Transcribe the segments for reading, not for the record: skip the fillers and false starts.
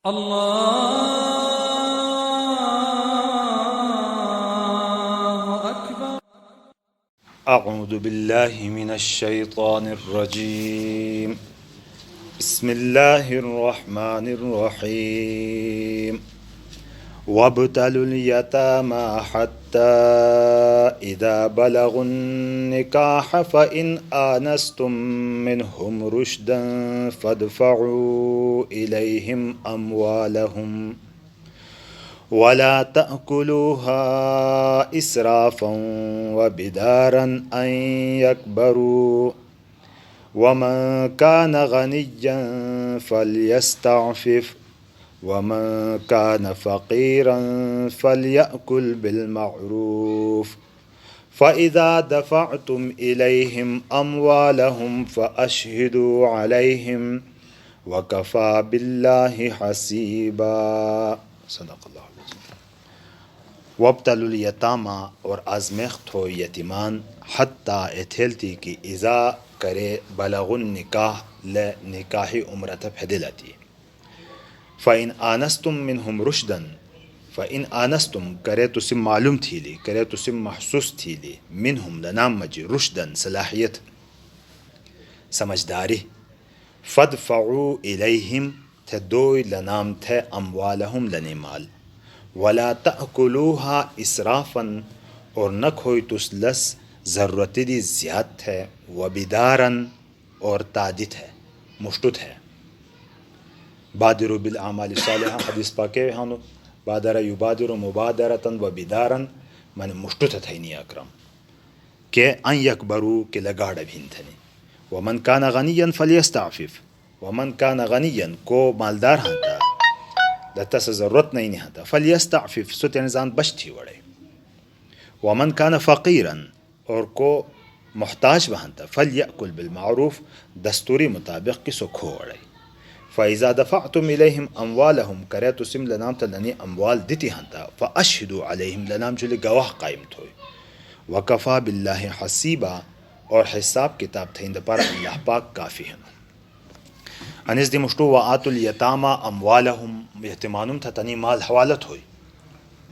الله أكبر. أعوذ بالله من الشيطان الرجيم. بسم الله الرحمن الرحيم. وابتلوا اليتامى حتى إذا بلغوا النكاح فإن آنستم منهم رشدا فادفعوا إليهم أموالهم ولا تأكلوها إسرافا وبدارا أن يكبروا ومن كان غنيا فليستعفف ومن كان فقيرا فليأكل بالمعروف فإذا دفعتم إليهم أموالهم فأشهدوا عليهم وكفى بالله حسيبا. صدق اللہ العظیم. وابتلوا الیتاما، اور آزمیخت ہو یتیمان، حتیٰ اتھیلتی کی اذا کرے بلغ النکاح لنکاحی عمرت پھدلتی. فإن آنستم منہم رشدن، فإن آنستم کرے تسم معلوم تھی لی، کرے تسم محسوس تھی لی، منہم لنام مجی رشدن صلاحیت سمجھداری، فادفعوا الیہم تھدوئی لنام تھے اموالہم لنی مال، ولا تأکلوها اسرافا اور نہ کھوئی تس لس ضرورت دی زیاد تھے، وبدارن اور تادت ہے مشتت ہے. بادروا بالاعمال الصالحہ حدیث پاکے ہانو بادر یبادر مبادرتن وبدارن من مشتت تھینی اکرم کہ ان یکبرو کہ لگاڑ بھین تھنی. ومن کان غنیا فلیستعفف، ومن کان غنیا کو مالدار ہنتا لتا سے ضرورت نہیں ہنتا، فلیستعفف سو تنزان بچ تھی وڑے. ومن کان فقیرا اور کو محتاج بہنتا، فلیأکل بالمعروف دستوری مطابق کی سو کھو وڑے. فإذا دفعتم إليهم أموالهم کرے تسم لنام تلنی اموال دیتی ہنتا، فأشهدوا عليهم لنام جلی گواہ قائم تھوئی. وکفا باللہ حسیبا اور حساب کتاب تھیند پر اللہ پاک کافی ہیں. انس دی مشتو وآتوا الیتاما اموالهم یتیمانم تھا تنی مال حوالت ہوئی.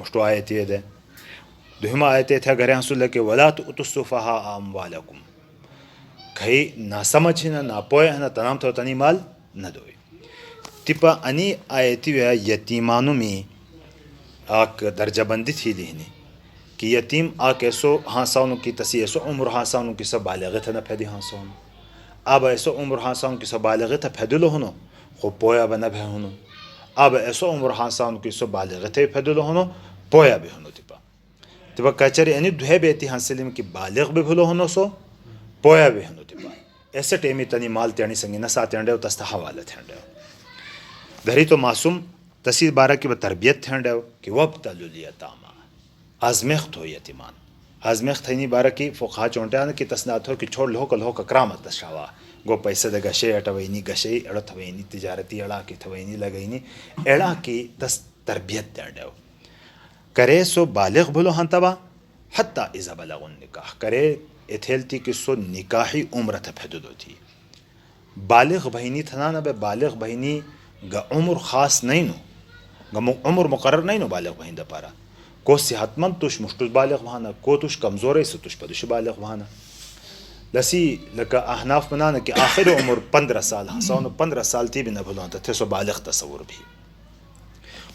مشتو آیتی دے دوہما آیتی تھا گرے حسول لکے ولا تؤتوا السفہاء اموالکم، کہیں نہ سمجھ نہ پوئے نہ تنام تھا تنی مال نہ دوئی. تپا انی آیتی ویا یتیمانو میں آک درجہ بندی تھی لہنی کہ یتیم آک ایسو ہانسانو کی تسی ایسو عمر ہانسانو کی سب بالغی تھا نہ پھیدی ہانسانو، اب ایسو عمر ہانسانو کی سب بالغی تھا پھیدلو ہنو خو پویا بنا بھی ہنو، اب ایسو عمر ہانسانو کی سب بالغی تھا پھیدلو ہنو پویا بھی ہنو. تپا کچری انی دوہے بیتی ہانسلیم کی بالغ بھی بھلو ہنو سو پویا بھی ہنو. تپا ایسے ٹیمی تنی مال تیانی سنگی نہ ساتھ انڈے تستا حوالت انڈے دھری تو معصوم تسی بارہ کی تربیت تھینڈے کہ وابتلوا الیتاما آزمیخت ہو یتیمان. آزمیخت ہینی بارہ کی فقہا چونٹے آنا کی تسنات ہو کہ چھوڑ لہو کل ہو ککرامت تشاوا گو پیسے دے گشے اٹھوینی گشے اڑا تھوینی تجارتی اڑا کی تھوینی لگینی اڑا کی تس تربیت تھینڈے کرے سو بالغ بھلو ہنتبا حتی اذا بلغ النکاح کرے اتھیلتی کی سو نکاحی عمرت پھیدو تھی. بالغ بہینی تھنا نہ بے بالغ بہینی گا عمر خاص نہیں نو گا عمر مقرر نہیں نو بالغ بہین دا پارا کو صحت مند توش مشتوش بالغ بہانا کو توش کمزور ہے ستوش پدوش بالغ بہانا لسی لکا احناف منانا کہ آخر عمر 15 سال ہنسانو 15 سال تھی بھی نہ بھلوانتا تھے سو بالغ تصور بھی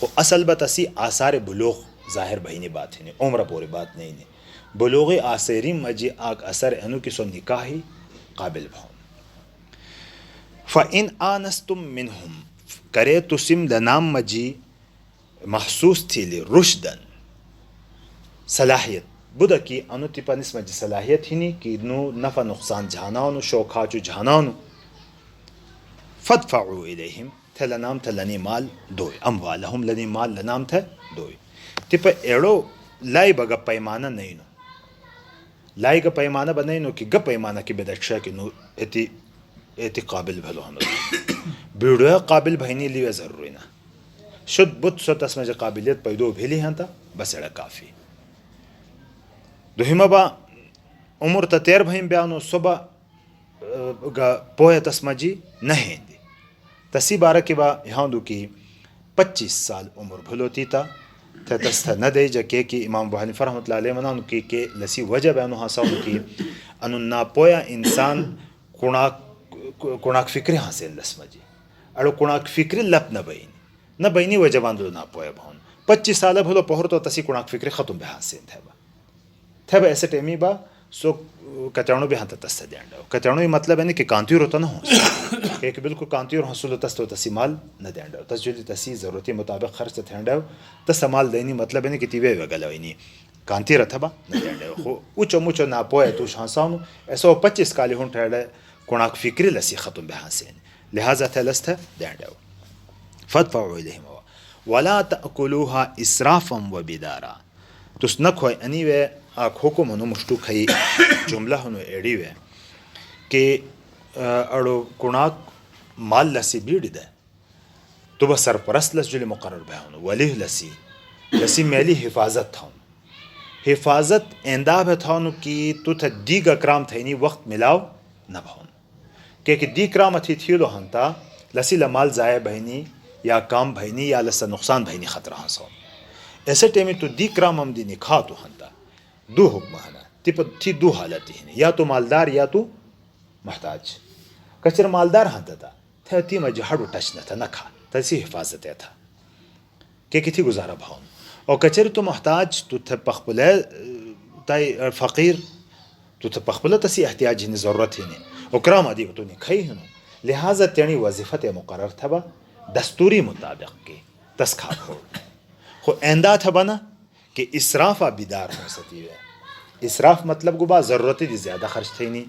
خو اصل بات اسی آثار بلوغ ظاہر بہینی بات ہے عمر پوری بات نہیں ہے. بلوغ آثری مجی آگ اثر انو کی سو نکاحی قابل بہن. فَإِنْ آنَسْتُم مِّنْهُمْ کرے تسم لنام مجی محسوس تھی لی رشدن صلاحیت بدا کی انو تیپا نسم جی صلاحیت ہی نہیں کہ نو نفع نقصان جھاناونو شوکھاچو جھاناونو. فَادْفَعُوا إِلَيْهِمْ تھے لنام تھے لنی مال دوئی، اموالہم لنی مال لنام تھے دوئی. تیپا ایڑو لائی بگا پیمانہ نہیں نو لائی گا پیمانہ با نہیں نو کہ گا پیمانہ کی بدکشا کی نو ایتی قابل بھلو ہنو بیڑویا قابل بھینی لیوے ضروری نا شد بت سو تسمہ جا قابلیت پیدو بھیلی ہنتا بس ایڑا کافی. دوہیمہ با عمر تا 13 بھین بیانو صبح پویا تسمہ جی نہیں دی تسی بارہ کی با یہاں دو کی 25 سال عمر بھلوتی تا تست ندی جکے کی امام ابو حنیفہ رحمۃ اللہ علیہ منان کی کہ لسی وجہ بیانو حاصل کی انو ناپویا انسان کوناک فکر حاصل لس مجی اڑو کوناک فکر لپ نہ بینی وجہ باندو ناپویا بہن 25 سال بھلو پہر تو تسی کوناک فکر ختم بے حاصل تھے با ایسے ٹیمی با سو کچانو بھی ہاں تست دینڈو کچانو یہ مطلب ہے کہ کانتیور ہوتا نہ ہو کہ بالکل کانتیور حاصل تست تسی مال نہ دینڈو تس جو تسی ضرورتی مطابق خرچ تھینڈو تس مال دینی مطلب ہے کہ تیوے وگلوینی کانتی رتھبا نہ دینڈو خو اوچو موچو نہ پوئے تو شانسانو ایسو 25 کالی ہون ٹھڑے کوناک فکری لسی ختم بے حسین لہذا تھے لست دینڈو فدفعوا الیہم ولا تاکلوها اسرافا وبدارا تس نہ کھوئے انی وے آک حکم انو مشتو کھئی جملہ انو ایڑی وے کہ اڑو کوناک مال لسی بیڑی دے تو بس سرپرست لس جلی مقرر بے انو ولیہ لسی میلی حفاظت تھا حفاظت انداب تھا انو کی تو تھا دیگ اکرام تھینی وقت ملاو نہ بہن کہ دی کرام اتھی تھیلو ہنتا لسی لمال ضائع بہنی یا کام بہنی یا لسا نقصان بہنی خطرہ ہنسو ایسے ٹیمی تو دی کرام ہم دی نکھا تو ہنتا دو حکم ہنا تھی دو حالتی ہیں یا تو مالدار یا تو محتاج کچر مالدار ہنتا تھا تی مجھے ہڑو ٹچ نہ تھا نہ کھا تیسی حفاظت تھا کہ تھی گزارا بھاؤن اور کچر تو محتاج تو تھا پخپلے تائی فقیر تو تھا پخپلے تسی احتیاج ہنی ضرورت ہنی اور کرام آدھی تو نہیں کھئی ہنو لہذا تیانی وظیفت مقرر تھا با دستوری مطابق کی تس کھا کھوڑ خو ایندہ تھا بنا کہ اسرافا بیدار ہو ستی ہے اسراف مطلب گو با ضرورتی دی زیادہ خرچ تھی نہیں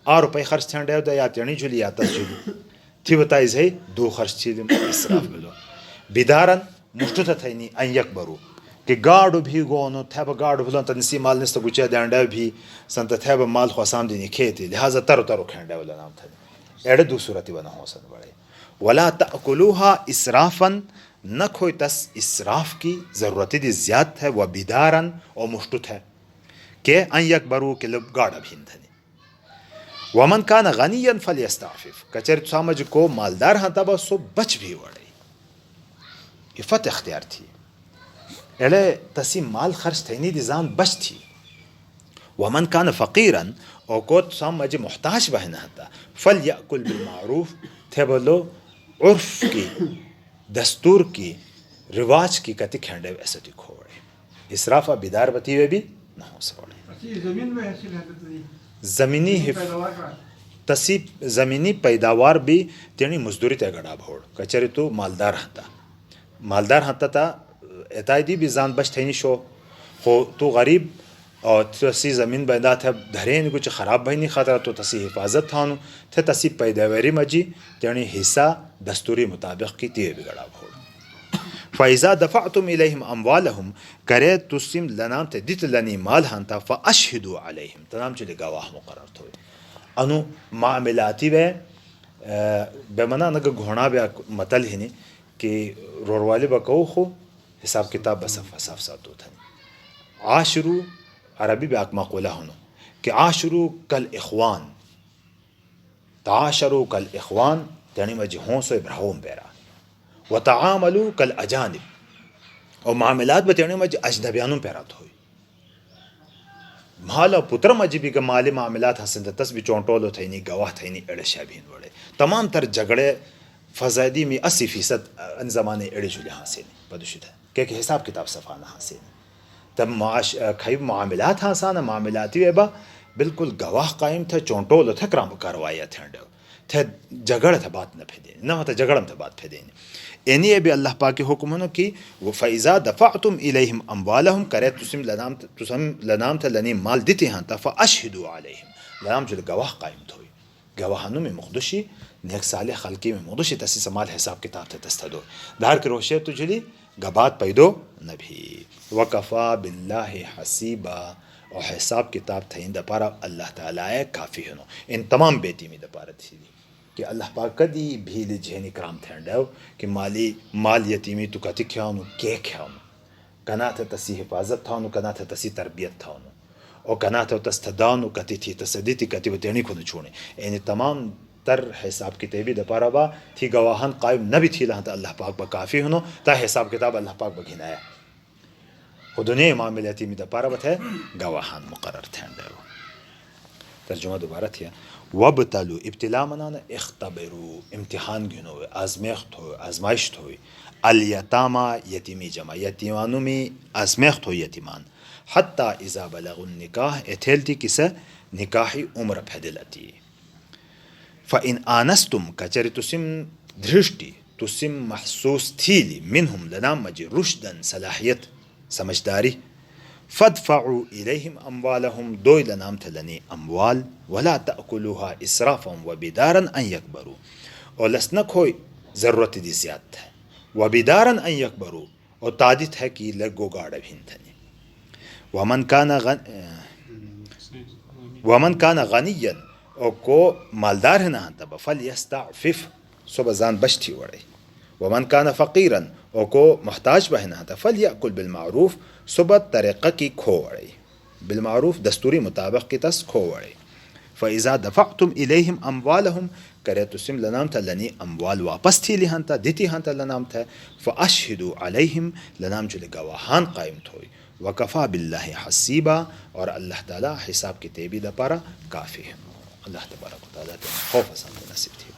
8 روپے خرچ تھے ڈیو دا یا تیانی جلی یا تس جلی تھی بتائی زہی 2 خرچ تھی دی اسراف بلو بیدارن مشتو تھا تھی نہیں این یک برو کہ گاڑو بھی گونو تھے با گاڑو بلو تنسی مال نستا گوچے دین ڈیو بھی سنتا تھے با مال خواسام دی کھیتی لہذا ترو کھین ڈیو لنام تھا ایڑے 2 صورتی بنا ہو سن بڑے ولا تأکلوها اسرافا نہ کھوئی تس اسراف کی ضرورتی دی زیادت ہے وہ بیدارن اور مشتت ہے کہ ان یک برو کے لب گاڑا بھین دھنی ومن کان غنیا فلیستعفف کچر سامج کو مالدار ہاں تبا سو بچ بھی وڑے عفت اختیار تھی ایلے تسی مال خرچ تھینی دی زان بچ تھی ومن کان فقیرا اور کو سامج محتاج بہنا ہتا فلیأکل بالمعروف تھے بولو عرف کی دستور کی رواج کی کتی کھینڈے ایسے تی کھوڑے اسرافہ بیدار بتی ہوئے بھی نہ ہو سکوڑے زمینی تسی زمینی پیداوار بھی تینی مزدوری تے گڑا بھوڑ کچری تو مالدار ہنتا تا اتائی دی بھی زان بچ تھینی شو خو تو غریب اور تسی زمین بیندہ تھے دھرین کچھ خراب بھئی نہیں خاطر تو تسی حفاظت تھانو تھے تسی پیداواری مجی تیانی حصہ دستوری مطابق کی تیئے بگڑا بھوڑ فَإِذَا دَفَعْتُمْ إِلَيْهِمْ أَمْوَالَهُمْ کرے تسیم لنام تے دیت لنی مال ہانتا فَأَشْهِدُوا عَلَيْهِمْ تنام چلے گواہ مقرر تھوئے انو معاملاتی بے بے منا نگا گھونا بے مطل ہی نہیں کہ روروالی بکو خو حساب کتاب بصف صاف ساتو تھا عاشرو عربی بے اک مقولہ ہنو کہ عاشرو کل اخوان تعاشرو کل اخوان یعنی مجھے ہوں سو ابراہوم بیرا وتعاملو کل اجانب اور معاملات بتیانی مجھے اجنبیانوں پیرات ہوئی مالا پتر مجھے بھی کہ مالی معاملات حسن تس بھی چونٹولو تھا نہیں گواہ تھا نہیں اڑے شابین وڑے تمام تر جگڑے فضائدی میں 80% ان زمانے اڑے جلے حاصل بدوشت ہے کہ حساب کتاب صفانہ حاصل تب خیب معاملات حسانہ معاملاتی ویبا بالکل گواہ قائم تھا چونٹولو تھا کرام کاروایا تھا تھے جگڑ تھا بات نہ پھیدین نہ ہوتا جگڑم تھا بات پھیدین اینی بھی اللہ پاک کے حکم انہوں کی فَإِذَا دَفَعْتُمْ إِلَيْهِمْ أَمْوَالَهُمْ کرے تسم لنام تھا لنی مال دیتے ہیں تا فَأَشْهِدُوا عَلَيْهِمْ لنام جو گواہ قائم تھوئی گواہانوں میں مخدشی نیک صالح خلقی میں مخدشی تسی سمال حساب کتاب تھا تستدو دار کے روشے تجھلی گبات پیدو نبی وَقَفَا بِاللَّهِ حَسِيبًا اور حساب کتاب تھا ان دپارا اللہ تعالیٰ کافی ہنو ان تمام بیٹی میں دپارا تھی کہ اللہ پاک کدی بھیلی جہنی کرام تھینڈاو کہ مال یتیمی تو کتی کھیاونو کے کھیاونو کنا تھا تسی حفاظت تھاونو کنا تھا تسی تربیت تھاونو اور کنا تھا تستدانو کتی تھی تصدیتی کتی بتینی کو نچونے یعنی تمام تر حساب کتابی د پاره با تھی گواهان قائم نبی تھی لہا تا اللہ پاک با کافی ہنو تا حساب کتاب اللہ پاک با گھنایا خود دنیا معاملاتی میں د پاره با تھے گواهان مقرر تھے ترجمہ دوبارہ تھیا وابتلو ابتلا منانا اختبرو امتحان گنو آزمیخت ہو آزمائشت ہوئی الیتاما یتیمی جمع یتیمانو میں آزمیخت ہو یتیمان حتی اذا بلغ النکاح اتھیلتی کسا نکاحی عمر پھیدلتی فإن آنستم کچری تسم دھرشتی تسم محسوس تھیلی منہم لنام مجی رشدن صلاحیت سمجھداری فادفعوا الیہم اموالہم دوئی لنام تھلنی اموال ولا تأکلوها اسرافا وبدارا ان یکبرو اور لسنک ہوئی ضرورت دی زیادت ہے وبدارا ان یکبرو اور تادت ہے کہ لگو گاڑا بھین تھنی ومن کان غنیا اور کو مالدار ہے نہ تب فلیستعفف صبح زان بچتی وڑے ومن کان فقیرا اور کو محتاج بہ نہ تھا فلیأکل بالمعروف صبح طریقہ کی کھو وڑے بالمعروف دستوری مطابق کی تس کھو وڑے فاذا دفعتم الیہم اموالہم کرے تسم لنام تھا لنی اموال واپس تھی لہن تھا دیتی ہن تھا لنام تھا فاشہدوا علیہم لنام جو گواہان قائم تھوئی وکفا باللہ حسیبا اور اللہ تعالی حساب کی تیبی دا پارا کافی ہے اللہ تبارک و تعالی خوف اسان نصیب تھی